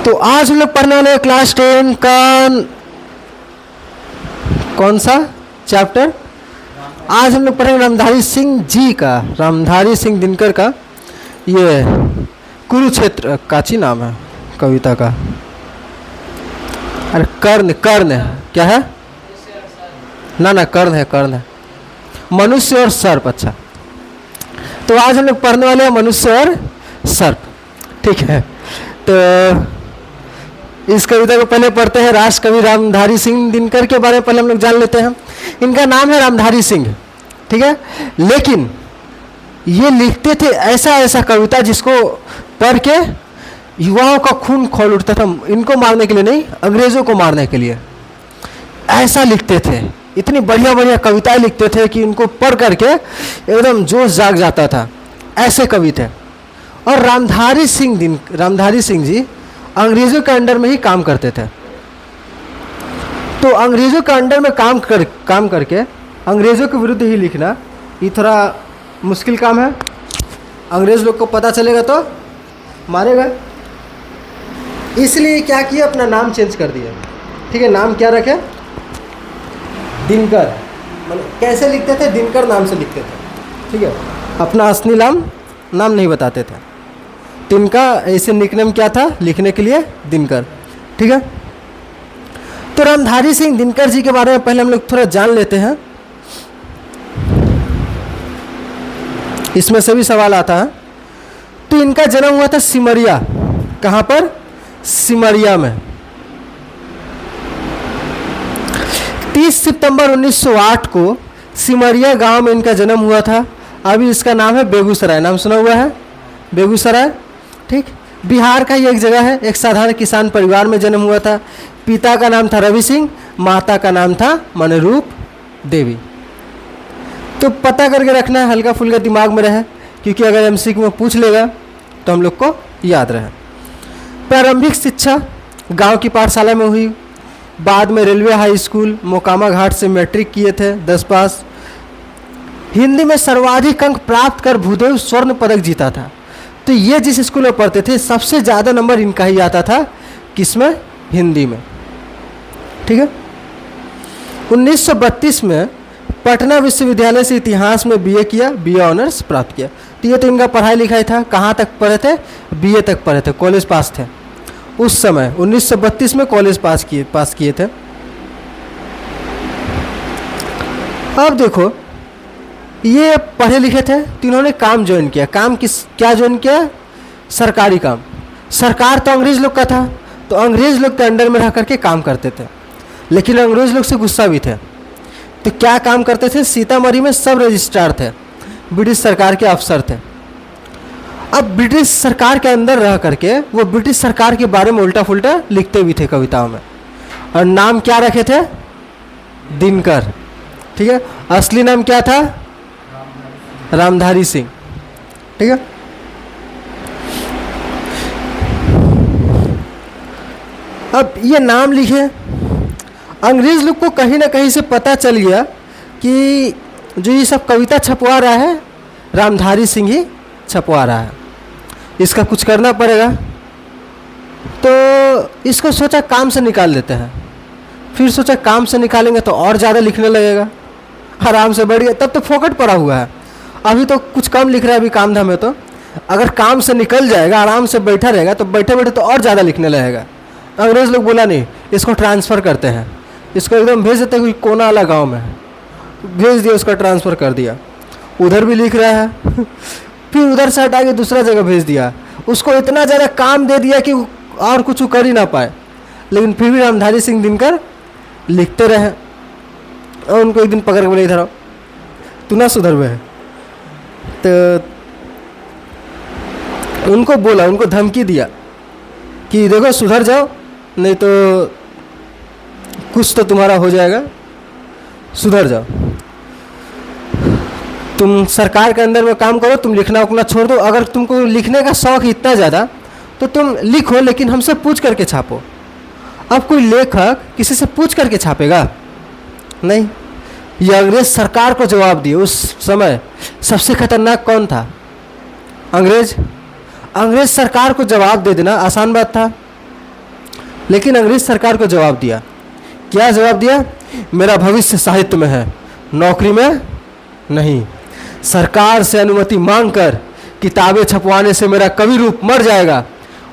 तो आज हम लोग पढ़ने वाले क्लास 10 का कौन सा चैप्टर। आज हम लोग पढ़ेंगे रामधारी सिंह जी का, रामधारी सिंह दिनकर का। ये कुरुक्षेत्र काची नाम है कविता का। अरे कर्ण, कर्ण क्या है ना ना, कर्ण है, कर्ण है, मनुष्य और सर्प। अच्छा, तो आज हम लोग पढ़ने वाले हैं मनुष्य और सर्प। ठीक है, तो इस कविता को पहले पढ़ते हैं। राष्ट्र कवि रामधारी सिंह दिनकर के बारे में पहले हम लोग जान लेते हैं। इनका नाम है रामधारी सिंह, ठीक है, लेकिन ये लिखते थे ऐसा ऐसा कविता जिसको पढ़ के युवाओं का खून खौल उठता था। इनको मारने के लिए नहीं, अंग्रेजों को मारने के लिए ऐसा लिखते थे। इतनी बढ़िया बढ़िया कविताएं लिखते थे कि उनको पढ़ करके एकदम जोश जाग जाता था। ऐसे कवि थे। और रामधारी सिंह जी अंग्रेजों के अंडर में ही काम करते थे। तो अंग्रेजों के अंडर में काम करके अंग्रेजों के विरुद्ध ही लिखना ये थोड़ा मुश्किल काम है। अंग्रेज लोग को पता चलेगा तो मारेगा। इसलिए क्या किया, अपना नाम चेंज कर दिया। ठीक है, नाम क्या रखे, दिनकर। मतलब कैसे लिखते थे, दिनकर नाम से लिखते थे। ठीक है, अपना असली नाम नहीं बताते थे। तो इनका ऐसे निकनेम क्या था लिखने के लिए, दिनकर। ठीक है, तो रामधारी सिंह दिनकर जी के बारे में पहले हम लोग थोड़ा जान लेते हैं। इसमें सभी सवाल आता है। तो इनका जन्म हुआ था सिमरिया। कहाँ पर, सिमरिया में। 30 सितंबर 1908 को सिमरिया गांव में इनका जन्म हुआ था। अभी इसका नाम है बेगूसराय। नाम सुना हुआ है, बेगूसराय। ठीक, बिहार का ही एक जगह है। एक साधारण किसान परिवार में जन्म हुआ था। पिता का नाम था रवि सिंह, माता का नाम था मनरूप देवी। तो पता करके रखना है, हल्का फुल्का दिमाग में रहे, क्योंकि अगर एमसीक्यू में पूछ लेगा तो हम लोग को याद रहे। प्रारंभिक शिक्षा गांव की पाठशाला में हुई। बाद में रेलवे हाई स्कूल मोकामा घाट से मैट्रिक किए थे, 10 पास। हिंदी में सर्वाधिक अंक प्राप्त कर भूदेव स्वर्ण पदक जीता था। तो ये जिस स्कूल में पढ़ते थे सबसे ज़्यादा नंबर इनका ही आता था। किसमें, हिंदी में। ठीक है, 1932 में पटना विश्वविद्यालय से इतिहास में बीए किया, बीए ऑनर्स प्राप्त किया। तो ये तो इनका पढ़ाई लिखाई था। कहाँ तक पढ़े थे, बीए तक पढ़े थे, कॉलेज पास थे उस समय। 1932 में कॉलेज पास किए थे। अब देखो, ये पढ़े लिखे थे तो इन्होंने काम ज्वाइन किया। काम क्या ज्वाइन किया, सरकारी काम। सरकार तो अंग्रेज लोग का था, तो अंग्रेज लोग के अंडर में रह करके काम करते थे। लेकिन अंग्रेज लोग से गुस्सा भी थे। तो क्या काम करते थे, सीतामढ़ी में सब रजिस्ट्रार थे, ब्रिटिश सरकार के अफसर थे। अब ब्रिटिश सरकार के अंदर रह करके वो ब्रिटिश सरकार के बारे में उल्टा फुल्टा लिखते भी थे कविताओं में। और नाम क्या रखे थे, दिनकर। ठीक है, असली नाम क्या था, रामधारी सिंह। ठीक है, अब ये नाम लिखे। अंग्रेज लोग को कहीं ना कहीं से पता चल गया कि जो ये सब कविता छपवा रहा है रामधारी सिंह ही छपवा रहा है, इसका कुछ करना पड़ेगा। तो इसको सोचा काम से निकाल देते हैं। फिर सोचा काम से निकालेंगे तो और ज़्यादा लिखने लगेगा, आराम से बढ़ गया। तब तो फोकट पड़ा हुआ है, अभी तो कुछ कम लिख रहा है अभी काम धाम में। तो अगर काम से निकल जाएगा, आराम से बैठा रहेगा, तो बैठे बैठे तो और ज़्यादा लिखने लगेगा। अंग्रेज लोग बोला नहीं, इसको ट्रांसफ़र करते हैं, इसको एकदम भेज देते हैं कोई कोना वाला गांव में। भेज दिया, उसका ट्रांसफ़र कर दिया। उधर भी लिख रहा है फिर उधर से हटा के दूसरा जगह भेज दिया। उसको इतना ज़्यादा काम दे दिया कि और कुछ कर ही ना पाए। लेकिन फिर भी रामधारी सिंह दिनकर लिखते रहे। और उनको एक दिन पकड़ के बोले, इधर आओ, तू ना सुधर हुए है। तो उनको बोला, उनको धमकी दिया कि देखो सुधर जाओ, नहीं तो कुछ तो तुम्हारा हो जाएगा, सुधर जाओ। तुम सरकार के अंदर में काम करो, तुम लिखना उखना छोड़ दो। अगर तुमको लिखने का शौक इतना ज़्यादा तो तुम लिखो, लेकिन हमसे पूछ करके छापो। अब कोई लेखक किसी से पूछ करके छापेगा नहीं। ये अंग्रेज सरकार को जवाब दिए। उस समय सबसे खतरनाक कौन था, अंग्रेज। अंग्रेज सरकार को जवाब दे देना आसान बात था। लेकिन अंग्रेज सरकार को जवाब दिया। क्या जवाब दिया? मेरा भविष्य साहित्य में है, नौकरी में नहीं। सरकार से अनुमति मांगकर किताबें छपवाने से मेरा कवि रूप मर जाएगा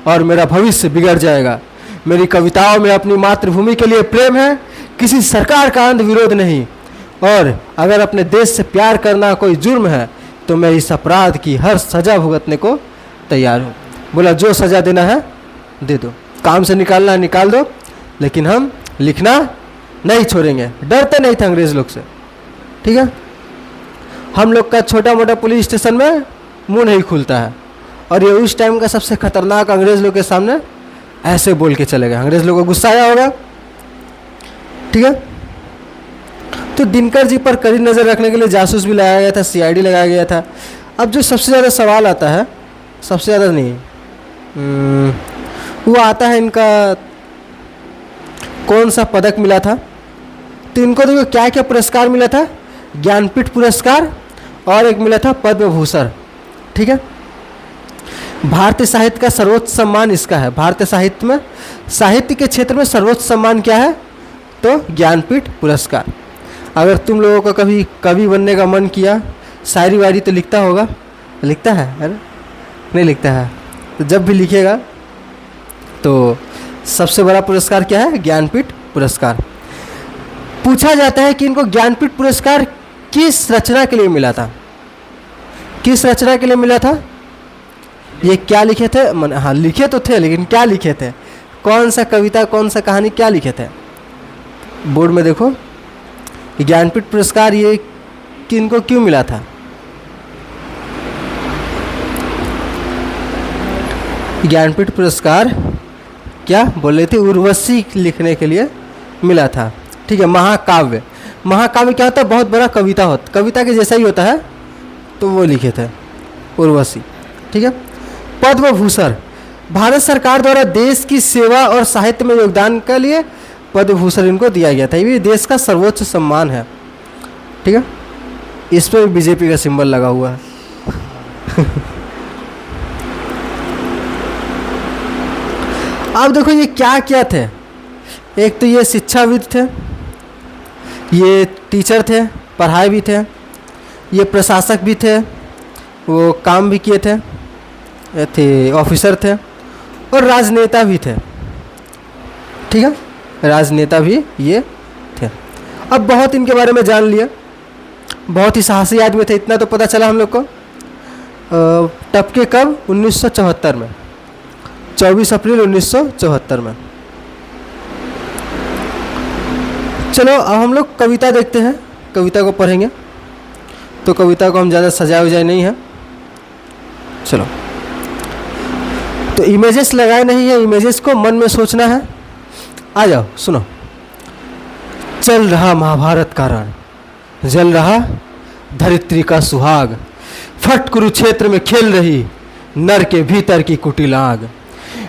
और मेरा भविष्य बिगड़ जाएगा। मेरी कविताओं में अपनी मातृभूमि के लिए प्रेम है, किसी सरकार का अंध विरोध नहीं। और अगर अपने देश से प्यार करना कोई जुर्म है तो मैं इस अपराध की हर सज़ा भुगतने को तैयार हूँ। बोला जो सज़ा देना है दे दो, काम से निकालना है निकाल दो, लेकिन हम लिखना नहीं छोड़ेंगे। डरते नहीं थे अंग्रेज़ लोग से। ठीक है, हम लोग का छोटा मोटा पुलिस स्टेशन में मुंह नहीं खुलता है, और ये उस टाइम का सबसे खतरनाक अंग्रेज़ लोग के सामने ऐसे बोल के चले गए। अंग्रेज़ लोगों को गुस्सा आया होगा। ठीक है, तो दिनकर जी पर कड़ी नज़र रखने के लिए जासूस भी लगाया गया था, सीआईडी लगाया गया था। अब जो सबसे ज़्यादा सवाल आता है, सबसे ज़्यादा नहीं, वो आता है इनका कौन सा पदक मिला था। तो इनको देखो क्या क्या पुरस्कार मिला था, ज्ञानपीठ पुरस्कार और एक मिला था पद्म भूषण। ठीक है, भारतीय साहित्य का सर्वोच्च सम्मान इसका है। भारतीय साहित्य में, साहित्य के क्षेत्र में सर्वोच्च सम्मान क्या है? तो ज्ञानपीठ पुरस्कार। अगर तुम लोगों का कभी कवि बनने का मन किया, शायरी वायरी तो लिखता होगा, लिखता है अरे नहीं लिखता है, तो जब भी लिखेगा तो सबसे बड़ा पुरस्कार क्या है? ज्ञानपीठ पुरस्कार। पूछा जाता है कि इनको ज्ञानपीठ पुरस्कार किस रचना के लिए मिला था? किस रचना के लिए मिला था? ये क्या लिखे थे? हाँ लिखे तो थे, लेकिन क्या लिखे थे? कौन सा कविता, कौन सा कहानी, क्या लिखे थे? बोर्ड में देखो, ज्ञानपीठ पुरस्कार ये किनको क्यों मिला था? ज्ञानपीठ पुरस्कार क्या बोल रहे थे? उर्वशी लिखने के लिए मिला था। ठीक है, महाकाव्य, महाकाव्य क्या होता है? बहुत बड़ा कविता होता, कविता के जैसा ही होता है, तो वो लिखे थे उर्वशी। ठीक है, पद्म भूषण, भारत सरकार द्वारा देश की सेवा और साहित्य में योगदान के लिए पद्म भूषण इनको दिया गया था। ये भी देश का सर्वोच्च सम्मान है। ठीक है, इस पर बीजेपी का सिंबल लगा हुआ है। अब देखो ये क्या क्या थे। एक तो ये शिक्षाविद थे, ये टीचर थे, पढ़ाई भी थे, ये प्रशासक भी थे, वो काम भी किए थे, ऑफिसर थे, और राजनेता भी थे। ठीक है, राजनेता भी ये थे। अब बहुत इनके बारे में जान लिया, बहुत ही साहसी आदमी थे, इतना तो पता चला हम लोग को। टपके कब? 1974 में, 24 अप्रैल 1974 में। चलो अब हम लोग कविता देखते हैं, कविता को पढ़ेंगे। तो कविता को हम ज़्यादा सजाए उजाए नहीं है। चलो, तो इमेजेस लगाए नहीं है, इमेजेस को मन में सोचना है। आ जाओ सुनो। चल रहा महाभारत का रण, जल रहा धरित्री का सुहाग, फट कुरुक्षेत्र में खेल रही नर के भीतर की कुटिल आग,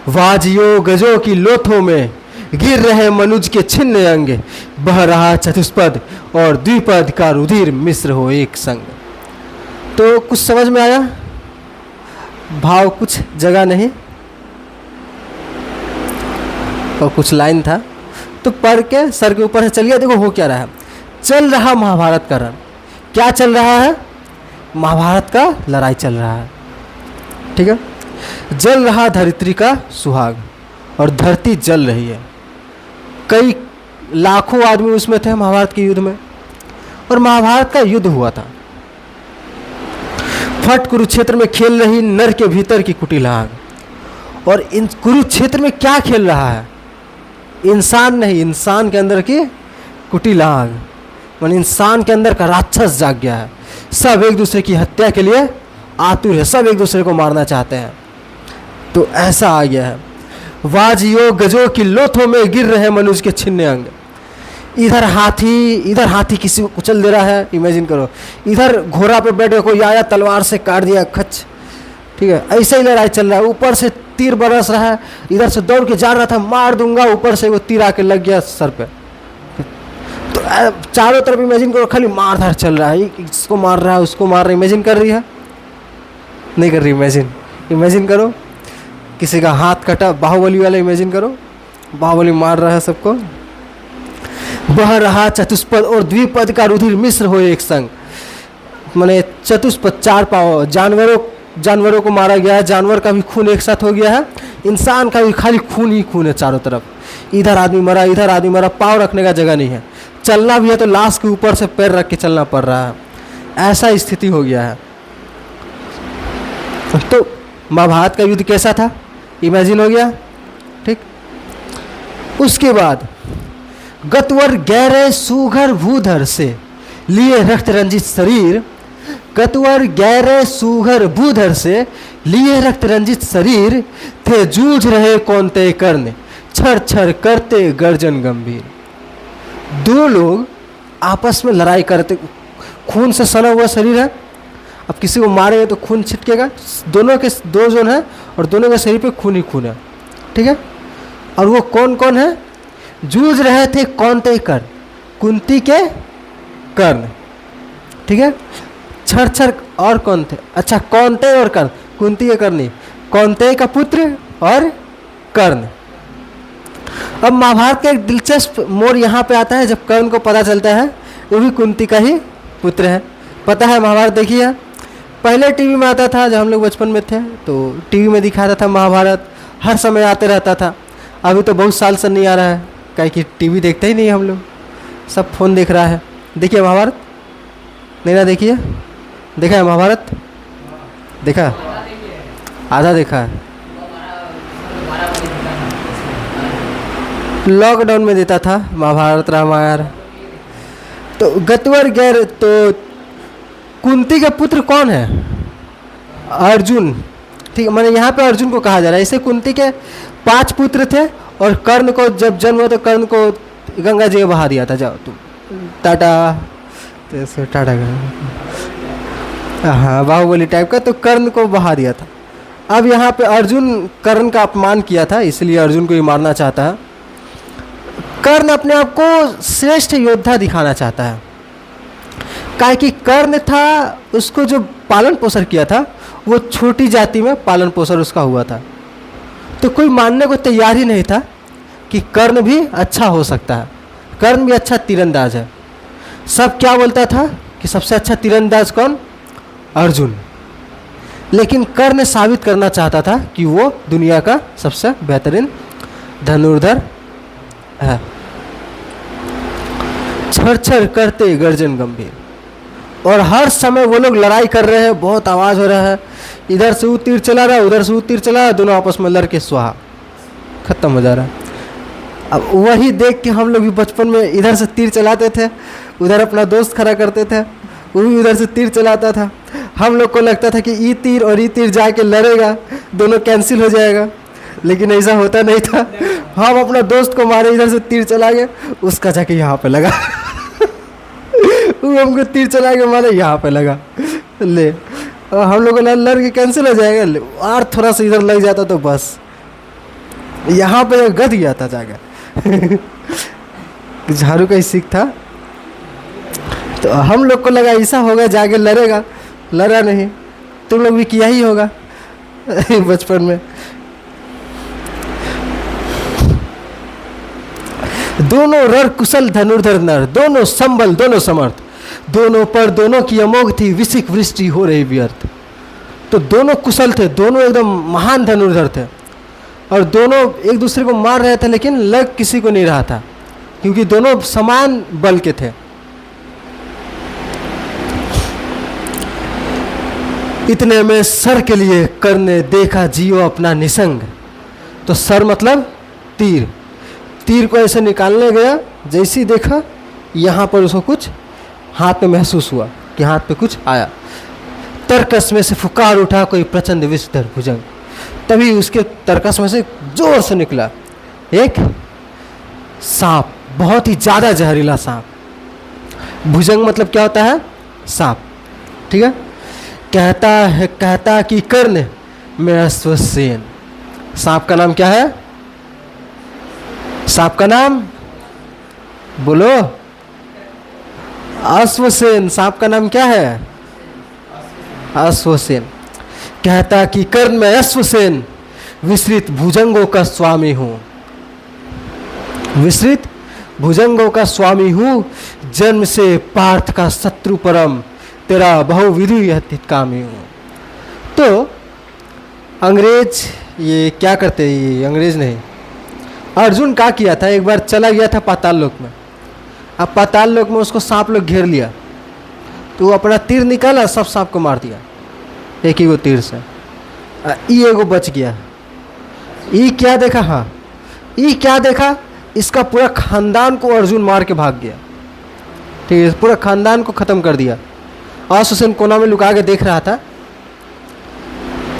वाजियों गजों की लोथों में गिर रहे मनुज के छिन्न अंग, बह रहा चतुष्पद और द्विपद का रुधिर मिश्र हो एक संग। तो कुछ समझ में आया? भाव कुछ जगह नहीं, और कुछ लाइन था, तो पढ़ के सर के ऊपर से चलिए। देखो हो क्या रहा है, चल रहा महाभारत का रण। क्या चल रहा है? महाभारत का लड़ाई चल रहा है। ठीक है, जल रहा धरित्री का सुहाग, और धरती जल रही है। कई लाखों आदमी उसमें थे महाभारत के युद्ध में, और महाभारत का युद्ध हुआ था। फट कुरुक्षेत्र में खेल रही नर के भीतर की कुटिल आग, और इन कुरुक्षेत्र में क्या खेल रहा है? इंसान नहीं, इंसान के अंदर की कुटिल आग, मान इंसान के अंदर का राक्षस जाग गया है। सब एक दूसरे की हत्या के लिए आतुर है, सब एक दूसरे को मारना चाहते हैं। तो ऐसा आ गया है। वाजियों गजों की लोथों में गिर रहे मनुष्य के छिन्न अंग। इधर हाथी किसी को कुचल दे रहा है, इमेजिन करो। इधर घोड़ा पे बैठे कोई आया, तलवार से काट दिया, खच। ठीक है, ऐसे ही लड़ाई चल रहा है। ऊपर से तीर बरस रहा है, इधर से दौड़ के जा रहा था, मार दूंगा, ऊपर से वो तीर आके लग गया सर पे। तो चारों तरफ इमेजिन करो, खाली मार धार चल रहा है, इसको मार रहा है, उसको मार रहा है। इमेजिन कर रही है? नहीं कर रही? इमेजिन करो किसी का हाथ कटा, बाहुबली वाला इमेजिन करो, बाहुबली मार रहा है सबको। बह रहा चतुष्पद और द्विपद का रुधिर मिश्र हो एक संग। माने चतुष्पद 4 पाँव जानवरों को मारा गया है, जानवर का भी खून एक साथ हो गया है, इंसान का भी खाली खून ही खून है चारों तरफ। इधर आदमी मरा, इधर आदमी मरा, पाँव रखने का जगह नहीं है, चलना भी है तो लाश के ऊपर से पैर रख के चलना पड़ रहा है, ऐसा स्थिति हो गया है। तो महाभारत का युद्ध कैसा था, इमेजिन हो गया, ठीक। उसके बाद गतवर गहरे सुघर भूधर से लिए रक्त रंजित शरीर, गतवर गहरे सुघर भूधर से लिए रक्त रंजित शरीर, थे जूझ रहे कौनते कर्ण, छर छर करते गर्जन गंभीर। दो लोग आपस में लड़ाई करते, खून से सना हुआ शरीर है, अब किसी को मारेंगे तो खून छिटकेगा, दोनों के दो जोन है और दोनों के शरीर पे खून ही खून है, ठीक है। और वो कौन कौन है, जूझ रहे थे कौनते कर्ण, कुंती के कर्ण, ठीक है। छर छर और कौन थे, अच्छा कौनते और कर्ण, कुंती के कर्ण नहीं, कौनते का पुत्र और कर्ण। अब महाभारत का एक दिलचस्प मोड़ यहाँ पे आता है जब कर्ण को पता चलता है वो भी कुंती का ही पुत्र है। पता है महाभारत देखी है, पहले टीवी में आता था जब हम लोग बचपन में थे, तो टीवी में दिखाता था महाभारत, हर समय आते रहता था। अभी तो बहुत साल से नहीं आ रहा है, क्या कि टीवी देखते ही नहीं हम लोग, सब फ़ोन देख रहा है। देखिए महाभारत, नहीं ना देखिए, देखा है महाभारत, देखा, आधा देखा है, लॉकडाउन में देता था महाभारत रामायण। तो गतवर गैर, तो कुंती का पुत्र कौन है, अर्जुन, ठीक है। मैंने यहाँ पे अर्जुन को कहा जा रहा है, इसे कुंती के 5 पुत्र थे और कर्ण को जब जन्म हुआ तो कर्ण को गंगा जी में बहा दिया था, जाओ तुम टाटा, तो टाटा हाँ बाहुबली टाइप का, तो कर्ण को बहा दिया था। अब यहाँ पे अर्जुन कर्ण का अपमान किया था, इसलिए अर्जुन को ही मारना चाहता है। कर्ण अपने आप को श्रेष्ठ योद्धा दिखाना चाहता है, काहे कि कर्ण था, उसको जो पालन पोषण किया था वो छोटी जाति में पालन पोषण उसका हुआ था, तो कोई मानने को तैयार ही नहीं था कि कर्ण भी अच्छा हो सकता है, कर्ण भी अच्छा तीरंदाज है। सब क्या बोलता था कि सबसे अच्छा तीरंदाज कौन, अर्जुन। लेकिन कर्ण साबित करना चाहता था कि वो दुनिया का सबसे बेहतरीन धनुर्धर है। छर छर करते गर्जन गंभीर, और हर समय वो लोग लड़ाई कर रहे हैं, बहुत आवाज़ हो रहा है, इधर से वो तीर चला रहा है, उधर से वो तीर चला रहा है, दोनों आपस में लड़ के स्वाहा, खत्म हो जा रहा है। अब वही देख के हम लोग भी बचपन में इधर से तीर चलाते थे, उधर अपना दोस्त खड़ा करते थे, वो भी उधर से तीर चलाता था। हम लोग को लगता था कि ई तीर और ई तीर जाके लड़ेगा, दोनों कैंसिल हो जाएगा, लेकिन ऐसा होता नहीं था। हम अपना दोस्त को मारे, इधर से तीर चला गए, उसका जाके यहाँ पे लगा वो हमको तीर चला के मारे, यहाँ पे लगा, ले और हम लोग को लड़ के कैंसिल हो जाएगा, और थोड़ा सा इधर लग जाता तो बस यहाँ पे गद गया था जाकर झाड़ू का ही सीख था। तो हम लोग को लगा ऐसा होगा जाके लड़ेगा, लड़ा नहीं। तुम लोग भी किया ही होगा बचपन में। दोनों रण कुशल धनुर्धर नर, दोनों संबल दोनों समर्थ, दोनों पर दोनों की अमोघ थी विसिक वृष्टि हो रही व्यर्थ। तो दोनों कुशल थे, दोनों एकदम महान धनुर्धर थे, और दोनों एक दूसरे को मार रहे थे, लेकिन लग किसी को नहीं रहा था, क्योंकि दोनों समान बल के थे। इतने में सर के लिए कर्ण ने देखा जियो अपना निसंग। तो सर मतलब तीर, तीर को ऐसे निकालने गया, जैसे ही देखा यहाँ पर उसको कुछ हाथ में महसूस हुआ कि हाथ पे कुछ आया, तरकस में से फुकार उठा कोई प्रचंड विषधर भुजंग। तभी उसके तरकस में से जोर से निकला एक सांप, बहुत ही ज़्यादा जहरीला सांप। भुजंग मतलब क्या होता है, सांप, ठीक है। कहता कि कर्ण में अश्वसेन। सांप का नाम क्या है, सांप का नाम बोलो, अश्वसेन। सांप का नाम क्या है, अश्वसेन। कहता कि कर्ण में अश्वसेन, विस्तृत भुजंगों का स्वामी हूं। विस्तृत भुजंगों का स्वामी हूँ, जन्म से पार्थ का शत्रु परम, तेरा बहुविधि हितकामी हूँ। तो अंग्रेज ये क्या करते हैं, ये अंग्रेज नहीं, अर्जुन क्या किया था, एक बार चला गया था पाताल लोक में। अब पाताल लोक में उसको सांप लोग घेर लिया, तो वो अपना तीर निकाला, सब सांप को मार दिया एक ही वो तीर से। ई एगो बच गया। ई क्या देखा, हाँ ई क्या देखा, इसका पूरा खानदान को अर्जुन मार के भाग गया। ठीक है, पूरा खानदान को ख़त्म कर दिया। आस हुसैन कोना में लुका के देख रहा था,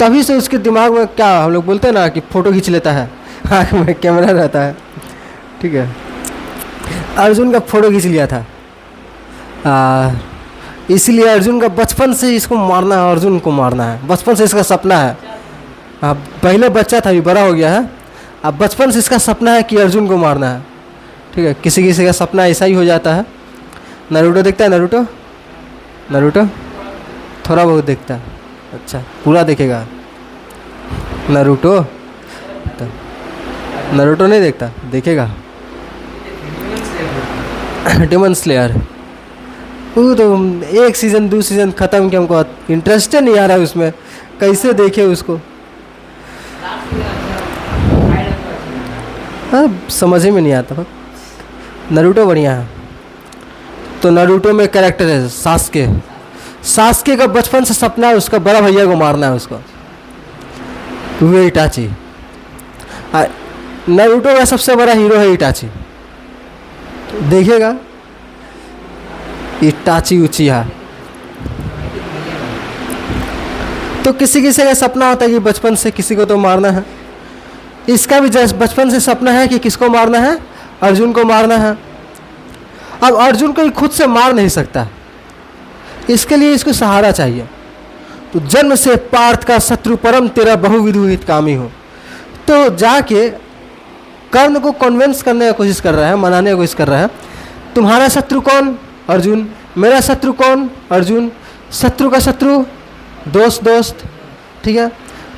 तभी से उसके दिमाग में क्या हम लोग बोलते हैं ना कि फ़ोटो खींच लेता है, आँख में कैमरा रहता है। ठीक है, अर्जुन का फ़ोटो खींच लिया था। इसलिए अर्जुन का बचपन से इसको मारना है, अर्जुन को मारना है, बचपन से इसका सपना है। पहले बच्चा था, अभी बड़ा हो गया है, अब बचपन से इसका सपना है कि अर्जुन को मारना है। ठीक है, किसी किसी का सपना ऐसा ही हो जाता है। नारुतो देखता है, नारुतो नारुतो थोड़ा बहुत देखता है। अच्छा, पूरा देखेगा नारुतो? तो नारुतो नहीं देखता, देखेगा डेमन स्लेयर। वो तो एक सीज़न 2 सीज़न ख़त्म किया, हमको इंटरेस्ट नहीं आ रहा है उसमें, कैसे देखे उसको। हाँ, समझ ही में नहीं आता। नारुतो बढ़िया है। तो नारुतो में कैरेक्टर है सास्के। सास्के का बचपन से सपना है उसका बड़ा भैया को मारना है उसको, वो इटाची। नारुतो का सबसे बड़ा हीरो है इटाची, देखिएगा इटाची उचिहा। तो किसी किसी का सपना होता है कि बचपन से किसी को तो मारना है। इसका भी बचपन से सपना है कि किसको मारना है, अर्जुन को मारना है। अब अर्जुन को ही खुद से मार नहीं सकता, इसके लिए इसको सहारा चाहिए। तो जन्म से पार्थ का शत्रु परम, तेरा बहुविधि हितकामी हो। तो जाके कर्ण को कन्विंस करने की कोशिश कर रहा है, मनाने की कोशिश कर रहा है। तुम्हारा शत्रु कौन? अर्जुन। मेरा शत्रु कौन? अर्जुन। शत्रु का शत्रु दोस्त दोस्त। ठीक है,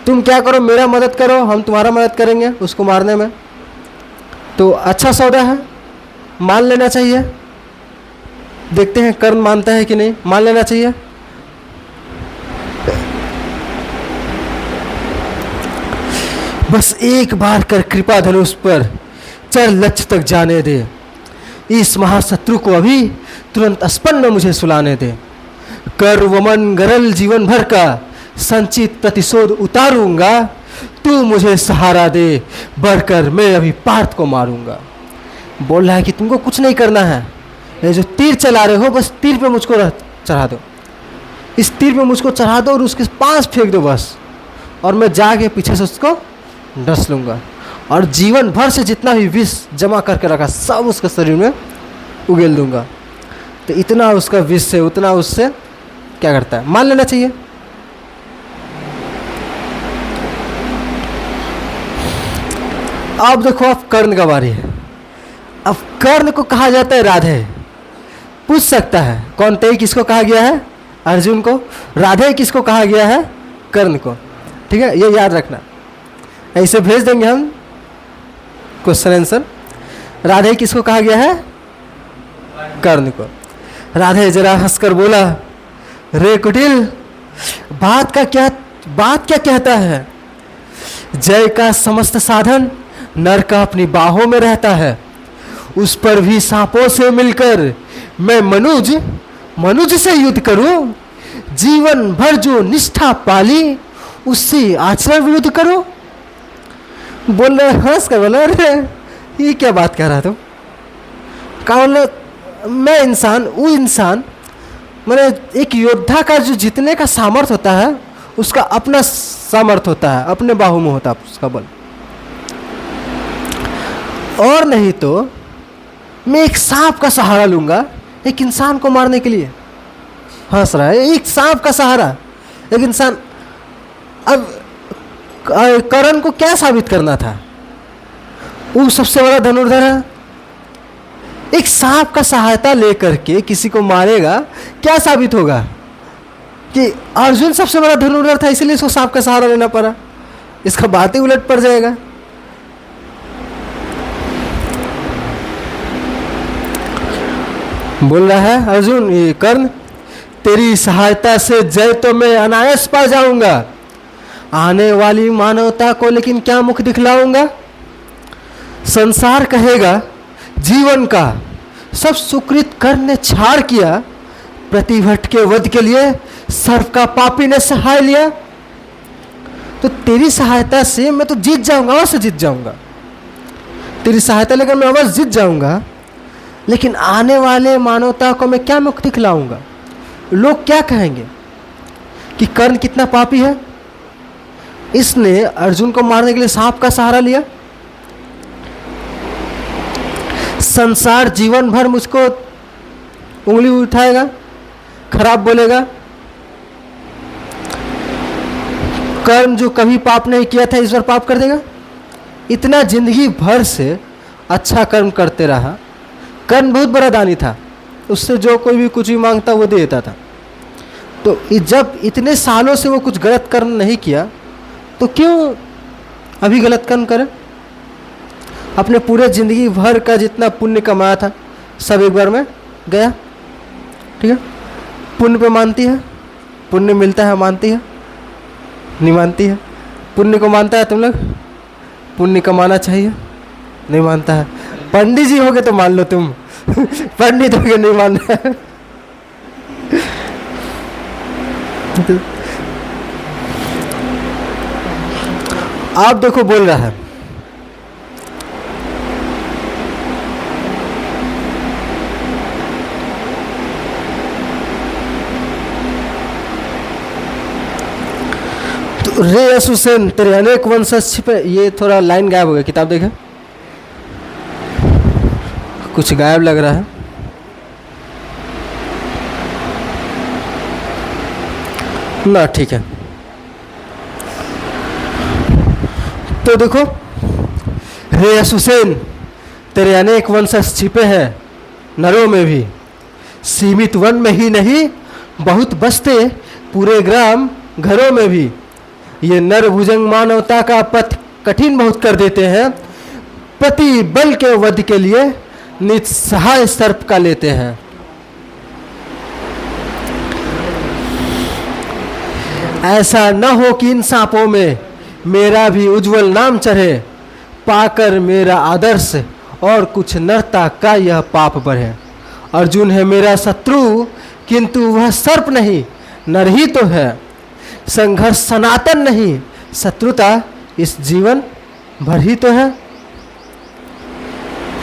तुम क्या करो, मेरा मदद करो, हम तुम्हारा मदद करेंगे उसको मारने में। तो अच्छा सौदा है, मान लेना चाहिए। देखते हैं कर्ण मानता है कि नहीं, मान लेना चाहिए। बस एक बार कर कृपा धनुष पर, चढ़ लक्ष्य तक जाने दे। इस महाशत्रु को अभी तुरंत स्पंद में मुझे सुलाने दे। कर वमन गरल जीवन भर का, संचित प्रतिशोध उतारूंगा। तू मुझे सहारा दे, बढ़कर मैं अभी पार्थ को मारूंगा। बोल रहा है कि तुमको कुछ नहीं करना है, ये जो तीर चला रहे हो बस तीर पे मुझको चढ़ा दो, इस तीर पे मुझको चढ़ा दो और उसके पास फेंक दो बस, और मैं जाके पीछे से उसको डस लूँगा। और जीवन भर से जितना भी विष जमा करके रखा सब उसके शरीर में उगेल दूंगा। तो इतना उसका विष है, उतना उससे क्या करता है, मान लेना चाहिए। अब देखो, अब कर्ण का बारी है। अब कर्ण को कहा जाता है राधे। पूछ सकता है कौन तेई किसको कहा गया है? अर्जुन को। राधे किसको कहा गया है? कर्ण को। ठीक है, ये याद रखना, ऐसे भेज देंगे हम क्वेश्चन आंसर। राधे किसको कहा गया है? कर्ण को। राधे जरा हंसकर बोला, रे कुटिल, बात क्या कहता है? जय का समस्त साधन नर का अपनी बाहों में रहता है, उस पर भी सांपों से मिलकर मैं मनुज से युद्ध करूं। जीवन भर जो निष्ठा पाली उससे आचरण विरुद्ध करो। बोल रहे हंस कर बोला, अरे ये क्या बात कह रहा तुम? कहा मैं इंसान, वो इंसान, मैंने एक योद्धा का जो जीतने का सामर्थ्य होता है उसका अपना सामर्थ्य होता है, अपने बाहु में होता है उसका बल, और नहीं तो मैं एक सांप का सहारा लूंगा एक इंसान को मारने के लिए। हंस रहा है, एक सांप का सहारा एक इंसान। अब कर्ण को क्या साबित करना था? वो सबसे बड़ा धनुर्धर है, एक सांप का सहायता लेकर के किसी को मारेगा, क्या साबित होगा? कि अर्जुन सबसे बड़ा धनुर्धर था इसलिए इसको सांप का सहारा लेना पड़ा। इसका बात ही उलट पड़ जाएगा। बोल रहा है अर्जुन, ये कर्ण, तेरी सहायता से जय तो मैं अनायास पा जाऊंगा, आने वाली मानवता को लेकिन क्या मुख दिखलाऊंगा। संसार कहेगा जीवन का सब सुकृत कर्ण ने छाड़ किया, प्रतिभट के वध के लिए सर्व का पापी ने सहाय लिया। तो तेरी सहायता से मैं तो जीत जाऊंगा, अवश्य जीत जाऊंगा, तेरी सहायता लेकर मैं अवश्य जीत जाऊंगा, लेकिन आने वाले मानवता को मैं क्या मुख दिखलाऊंगा। लोग क्या कहेंगे कि कर्ण कितना पापी है, इसने अर्जुन को मारने के लिए सांप का सहारा लिया। संसार जीवन भर मुझको उंगली उठाएगा, खराब बोलेगा। कर्म जो कभी पाप नहीं किया था इस बार पाप कर देगा। इतना जिंदगी भर से अच्छा कर्म करते रहा, कर्म बहुत बड़ा दानी था, उससे जो कोई भी कुछ भी मांगता वो दे देता था। तो जब इतने सालों से वो कुछ गलत कर्म नहीं किया तो क्यों अभी गलत कर्म करे। अपने पूरे ज़िंदगी भर का जितना पुण्य कमाया था सब एक बार में गया। ठीक है, पुण्य पे मानती है, पुण्य मिलता है मानती है, नहीं मानती है। पुण्य को मानता है तुम लोग, पुण्य कमाना चाहिए, नहीं मानता है। पंडित जी होगे तो मान लो तुम पंडित होगे नहीं मानना है। आप देखो बोल रहा है तो रे हुसैन तेरे अनेक वंशज छिपे। ये थोड़ा लाइन गायब हो गया, किताब देखें, कुछ गायब लग रहा है। ना ठीक है, तो देखो रे हुसैन तेरे अनेक वंशज छिपे हैं नरों में भी, सीमित वन में ही नहीं बहुत बसते पूरे ग्राम घरों में भी। ये नर भुजंग मानवता का पथ कठिन बहुत कर देते हैं, पति बल के वध के लिए निस्सहाय सर्प का लेते हैं। ऐसा न हो कि इन सांपों में मेरा भी उज्जवल नाम चढ़े, पाकर मेरा आदर्श और कुछ नरता का यह पाप बढ़े। अर्जुन है मेरा शत्रु किंतु वह सर्प नहीं नर ही तो है, संघर्ष सनातन नहीं शत्रुता इस जीवन भर ही तो है।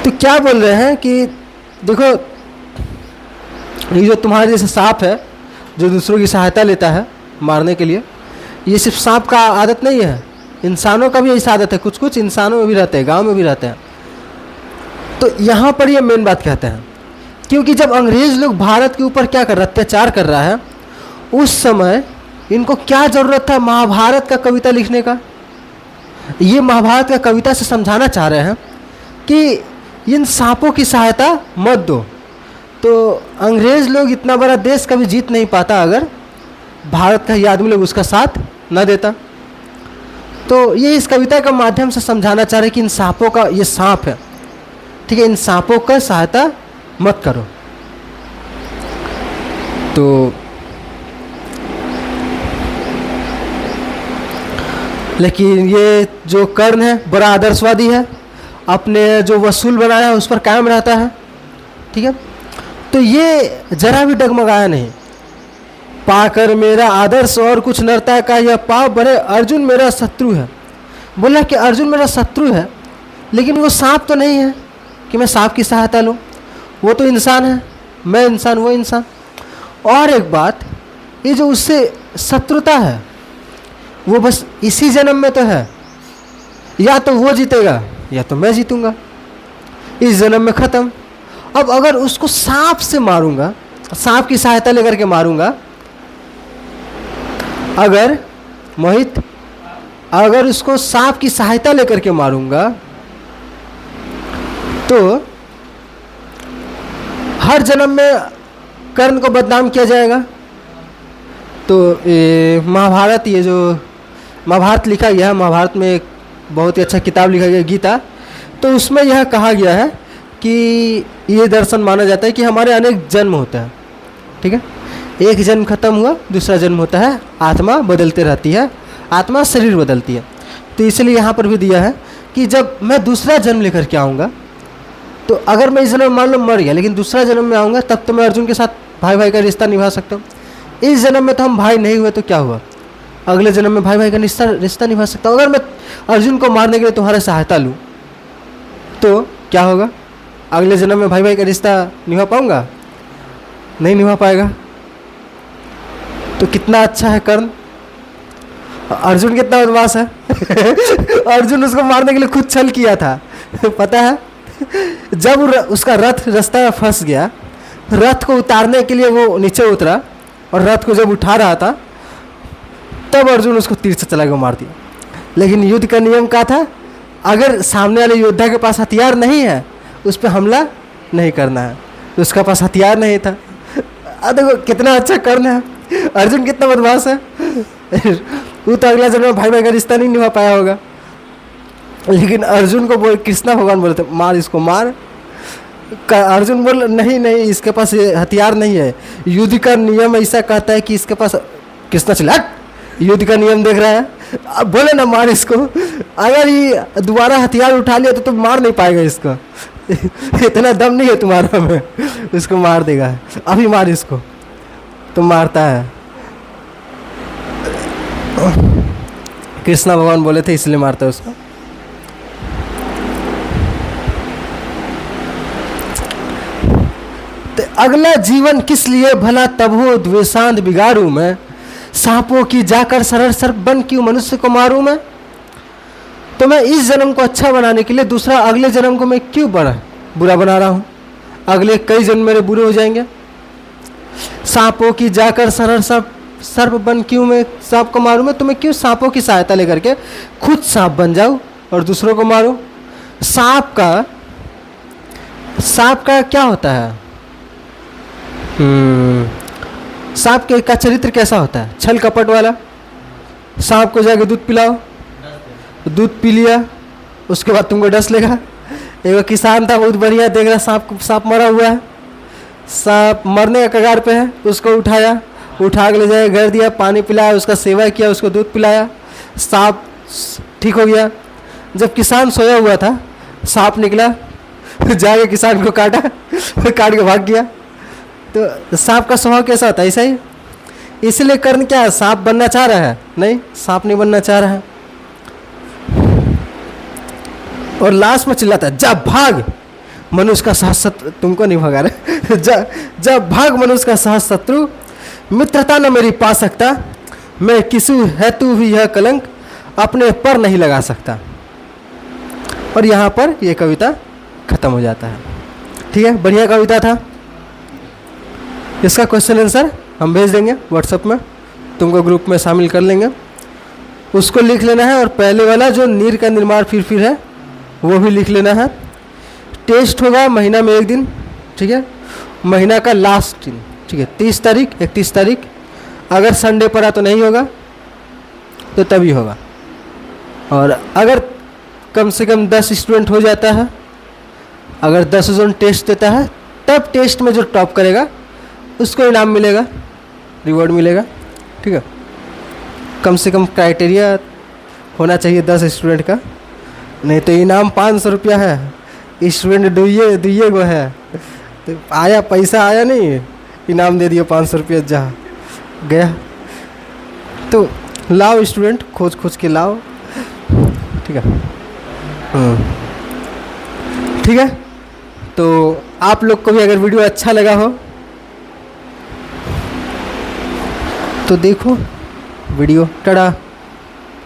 तो क्या बोल रहे हैं कि देखो ये जो तुम्हारे जैसे सांप है जो दूसरों की सहायता लेता है मारने के लिए, ये सिर्फ सांप का आदत नहीं है, इंसानों का भी ऐसी आदत है, कुछ कुछ इंसानों में भी रहते हैं, गांव में भी रहते हैं। तो यहाँ पर ये मेन बात कहते हैं, क्योंकि जब अंग्रेज लोग भारत के ऊपर क्या कर रहे, अत्याचार कर रहा है, उस समय इनको क्या ज़रूरत था महाभारत का कविता लिखने का। ये महाभारत का कविता से समझाना चाह रहे हैं कि इन सांपों की सहायता मत दो। तो अंग्रेज लोग इतना बड़ा देश कभी जीत नहीं पाता अगर भारत का ही आदमी लोग उसका साथ न देता। तो ये इस कविता का माध्यम से समझाना चाह रहे कि इन सांपों का, ये सांप है ठीक है, इन सांपों का सहायता मत करो। तो लेकिन ये जो कर्ण है बड़ा आदर्शवादी है, अपने जो वसूल बनाया है उस पर कायम रहता है। ठीक है, तो ये जरा भी डगमगाया नहीं, पाकर मेरा आदर्श और कुछ नरता का यह पाप बड़े। अर्जुन मेरा शत्रु है, बोला कि अर्जुन मेरा शत्रु है, लेकिन वो सांप तो नहीं है कि मैं सांप की सहायता लूँ, वो तो इंसान है, मैं इंसान वो इंसान। और एक बात, ये जो उससे शत्रुता है वो बस इसी जन्म में तो है, या तो वो जीतेगा या तो मैं जीतूंगा, इस जन्म में ख़त्म। अब अगर उसको सांप से मारूंगा, सांप की सहायता लेकर के मारूंगा, अगर मोहित अगर उसको सांप की सहायता लेकर के मारूंगा तो हर जन्म में कर्ण को बदनाम किया जाएगा। तो महाभारत, ये जो महाभारत लिखा गया है, महाभारत में एक बहुत ही अच्छा किताब लिखा गया गीता, तो उसमें यह कहा गया है कि ये दर्शन माना जाता है कि हमारे अनेक जन्म होते हैं, ठीक है। एक जन्म खत्म हुआ, दूसरा जन्म होता है, आत्मा बदलते रहती है, आत्मा शरीर बदलती है। तो इसलिए यहाँ पर भी दिया है कि जब मैं दूसरा जन्म लेकर के आऊँगा, तो अगर मैं इस जन्म में मान लो मर गया, लेकिन दूसरा जन्म में आऊँगा, तब तो मैं अर्जुन के साथ भाई भाई का रिश्ता निभा सकता हूँ। इस जन्म में तो हम भाई नहीं हुए, तो क्या हुआ, अगले जन्म में भाई भाई का रिश्ता निभा सकता हूँ। अगर मैं अर्जुन को मारने के लिए तुम्हारी सहायता लूँ, तो क्या होगा, अगले जन्म में भाई भाई का रिश्ता निभा पाऊँगा, नहीं निभा पाएगा। तो कितना अच्छा है कर्ण, अर्जुन कितना बदमाश है अर्जुन उसको मारने के लिए खुद छल किया था पता है। जब उसका रथ रास्ता में फंस गया, रथ को उतारने के लिए वो नीचे उतरा, और रथ को जब उठा रहा था, तब अर्जुन उसको तीर से चला के मार दिया। लेकिन युद्ध का नियम क्या था, अगर सामने वाले योद्धा के पास हथियार नहीं है, उस पर हमला नहीं करना है। तो उसका पास हथियार नहीं था। देखो कितना अच्छा कर्ण है, अर्जुन कितना बदमाश है वो तो अगला जन्म में भाई भाई का रिश्ता नहीं निभा पाया होगा, लेकिन अर्जुन को बोल, कृष्णा भगवान बोले थे मार इसको मार। अर्जुन बोल नहीं नहीं, इसके पास हथियार नहीं है, युद्ध का नियम ऐसा कहता है कि इसके पास। कृष्णा चला, युद्ध का नियम देख रहा है, अब बोले ना मार इसको, अगर ये दोबारा हथियार उठा लिया तो तुम मार नहीं पाएगा इसको इतना दम नहीं है तुम्हारा में, उसको मार देगा, अभी मार इसको। तो मारता है। कृष्णा भगवान बोले थे इसलिए मारता है उसको। तो अगला जीवन किस लिए भला, तब हो द्वेषांत बिगाड़ू मैं, सांपों की जाकर सरल सर्प बन क्यों मनुष्य को मारूं मैं। तो मैं इस जन्म को अच्छा बनाने के लिए दूसरा अगले जन्म को मैं क्यों बुरा बना रहा हूं, अगले कई जन्म मेरे बुरे हो जाएंगे। सांपों की जाकर सरल सर्प बन क्यों मैं सांप को मारूं मैं, तो मैं क्यों सांपों की सहायता लेकर के खुद सांप बन जाऊं और दूसरों को मारूं। सांप का क्या होता है, सांप का चरित्र कैसा होता है, छल कपट वाला। सांप को जाके दूध पिलाओ, दूध पी लिया, उसके बाद तुमको डस लेगा। एक किसान था बहुत बढ़िया, देख रहा सांप मरा हुआ है, सांप मरने का कगार पे है, उसको उठा के ले जाए घर दिया, पानी पिलाया, उसका सेवा किया, उसको दूध पिलाया, सांप ठीक हो गया। जब किसान सोया हुआ था, सांप निकला जाके किसान को काट के भाग गया। तो सांप का स्वभाव कैसा होता है, ऐसा ही। इसलिए कर्ण क्या है, सांप बनना चाह रहा है, नहीं सांप नहीं बनना चाह रहा है। और लास्ट में चिल्लाता है जा भाग मनुष्य का सह शत्रु, तुमको नहीं भगा रहे जा भाग मनुष्य का सह शत्रु, मित्रता न मेरी पा सकता, मैं किसी हेतु भी यह कलंक अपने पर नहीं लगा सकता। और यहाँ पर यह कविता खत्म हो जाता है। ठीक है, बढ़िया कविता था। इसका क्वेश्चन आंसर हम भेज देंगे व्हाट्सएप में, तुमको ग्रुप में शामिल कर लेंगे, उसको लिख लेना है। और पहले वाला जो नीर का निर्माण फिर है वो भी लिख लेना है। टेस्ट होगा महीना में एक दिन, ठीक है, महीना का लास्ट दिन, ठीक है, 30 तारीख 31 तारीख। अगर संडे पड़ा तो नहीं होगा, तो तभी होगा। और अगर कम से कम 10 स्टूडेंट हो जाता है, अगर 10 जन टेस्ट देता है, तब टेस्ट में जो टॉप करेगा उसको इनाम मिलेगा, रिवॉर्ड मिलेगा। ठीक है, कम से कम क्राइटेरिया होना चाहिए 10 स्टूडेंट का, नहीं तो इनाम 500 रुपया है, स्टूडेंट दुइये गो है, तो आया पैसा आया नहीं, इनाम दे दिया 500 रुपया जहाँ गया। तो लाओ स्टूडेंट, खोज के लाओ। ठीक है, ठीक है। तो आप लोग को भी अगर वीडियो अच्छा लगा हो तो देखो वीडियो। टाटा।